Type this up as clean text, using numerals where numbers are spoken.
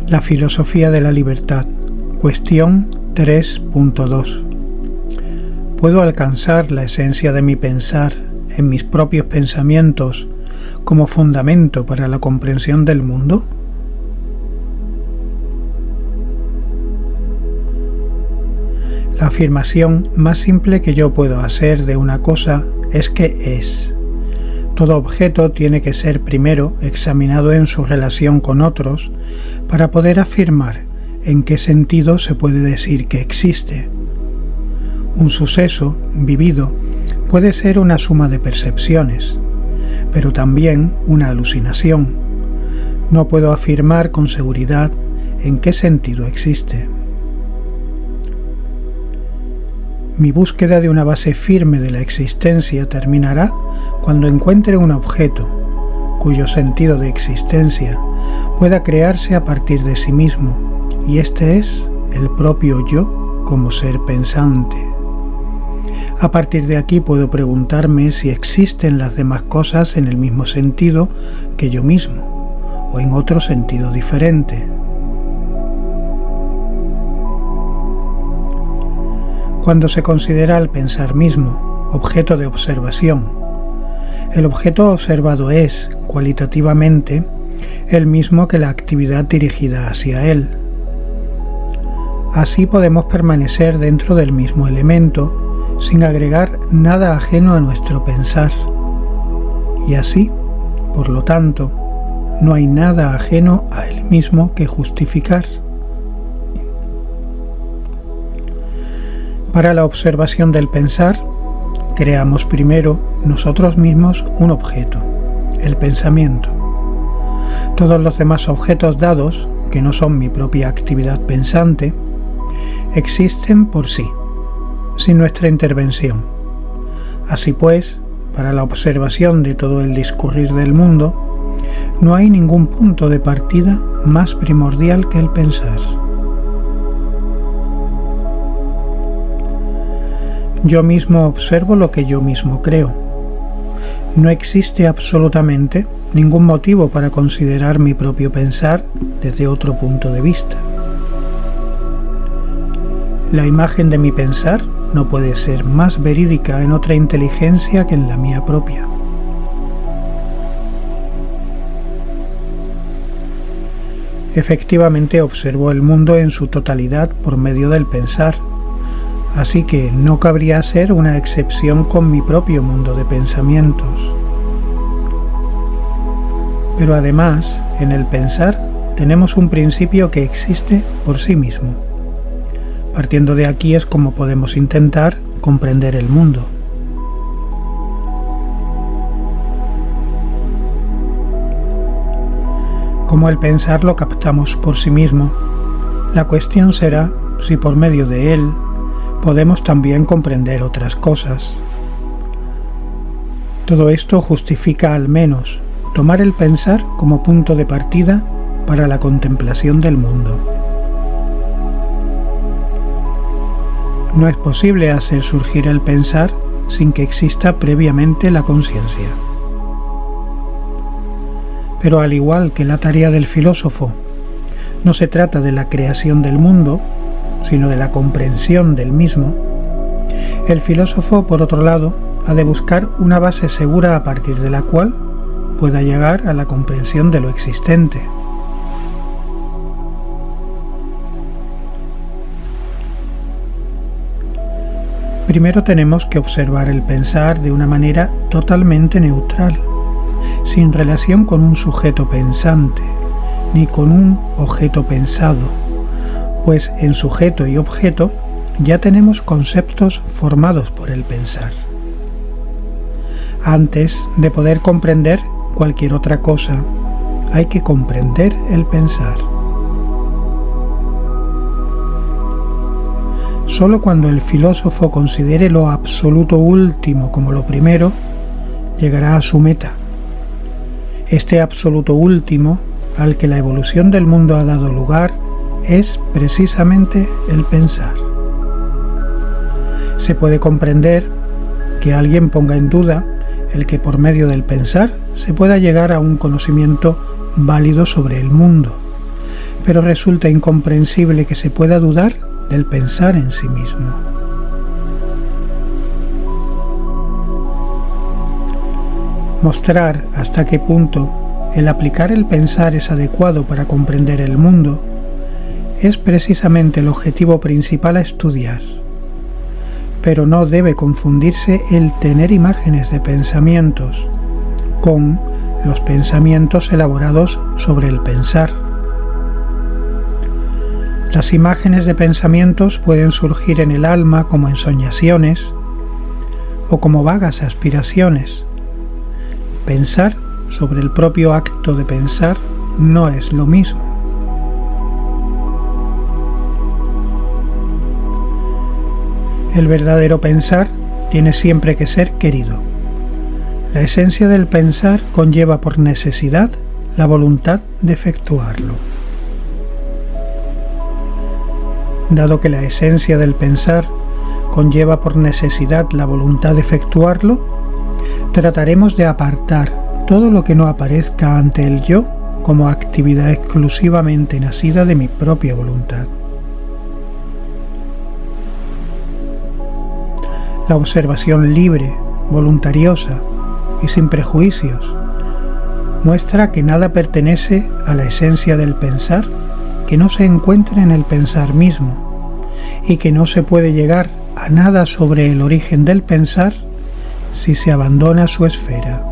La filosofía de la libertad. Cuestión 3.2. ¿Puedo alcanzar la esencia de mi pensar en mis propios pensamientos como fundamento para la comprensión del mundo? La afirmación más simple que yo puedo hacer de una cosa es que es. Todo objeto tiene que ser primero examinado en su relación con otros para poder afirmar en qué sentido se puede decir que existe. Un suceso vivido puede ser una suma de percepciones, pero también una alucinación. No puedo afirmar con seguridad en qué sentido existe. Mi búsqueda de una base firme de la existencia terminará cuando encuentre un objeto cuyo sentido de existencia pueda crearse a partir de sí mismo, y este es el propio yo como ser pensante. A partir de aquí puedo preguntarme si existen las demás cosas en el mismo sentido que yo mismo, o en otro sentido diferente. Cuando se considera al pensar mismo objeto de observación, el objeto observado es, cualitativamente, el mismo que la actividad dirigida hacia él. Así podemos permanecer dentro del mismo elemento, sin agregar nada ajeno a nuestro pensar. Y así, por lo tanto, no hay nada ajeno a él mismo que justificar. Para la observación del pensar, creamos primero nosotros mismos un objeto, el pensamiento. Todos los demás objetos dados, que no son mi propia actividad pensante, existen por sí, sin nuestra intervención. Así pues, para la observación de todo el discurrir del mundo, no hay ningún punto de partida más primordial que el pensar. Yo mismo observo lo que yo mismo creo. No existe absolutamente ningún motivo para considerar mi propio pensar desde otro punto de vista. La imagen de mi pensar no puede ser más verídica en otra inteligencia que en la mía propia. Efectivamente observo el mundo en su totalidad por medio del pensar, así que no cabría ser una excepción con mi propio mundo de pensamientos. Pero además, en el pensar tenemos un principio que existe por sí mismo. Partiendo de aquí es como podemos intentar comprender el mundo. Como el pensar lo captamos por sí mismo, la cuestión será si por medio de él podemos también comprender otras cosas. Todo esto justifica al menos tomar el pensar como punto de partida para la contemplación del mundo. No es posible hacer surgir el pensar sin que exista previamente la conciencia. Pero al igual que la tarea del filósofo, no se trata de la creación del mundo, sino de la comprensión del mismo, el filósofo, por otro lado, ha de buscar una base segura a partir de la cual pueda llegar a la comprensión de lo existente. Primero tenemos que observar el pensar de una manera totalmente neutral, sin relación con un sujeto pensante, ni con un objeto pensado, pues en sujeto y objeto ya tenemos conceptos formados por el pensar. Antes de poder comprender cualquier otra cosa, hay que comprender el pensar. Solo cuando el filósofo considere lo absoluto último como lo primero, llegará a su meta. Este absoluto último, al que la evolución del mundo ha dado lugar, es precisamente el pensar. Se puede comprender que alguien ponga en duda el que por medio del pensar se pueda llegar a un conocimiento válido sobre el mundo, pero resulta incomprensible que se pueda dudar del pensar en sí mismo. Mostrar hasta qué punto el aplicar el pensar es adecuado para comprender el mundo es precisamente el objetivo principal a estudiar, pero no debe confundirse el tener imágenes de pensamientos con los pensamientos elaborados sobre el pensar. Las imágenes de pensamientos pueden surgir en el alma como ensoñaciones o como vagas aspiraciones. Pensar sobre el propio acto de pensar no es lo mismo. El verdadero pensar tiene siempre que ser querido. La esencia del pensar conlleva por necesidad la voluntad de efectuarlo. Dado que la esencia del pensar conlleva por necesidad la voluntad de efectuarlo, trataremos de apartar todo lo que no aparezca ante el yo como actividad exclusivamente nacida de mi propia voluntad. La observación libre, voluntariosa y sin prejuicios muestra que nada pertenece a la esencia del pensar que no se encuentre en el pensar mismo, y que no se puede llegar a nada sobre el origen del pensar si se abandona su esfera.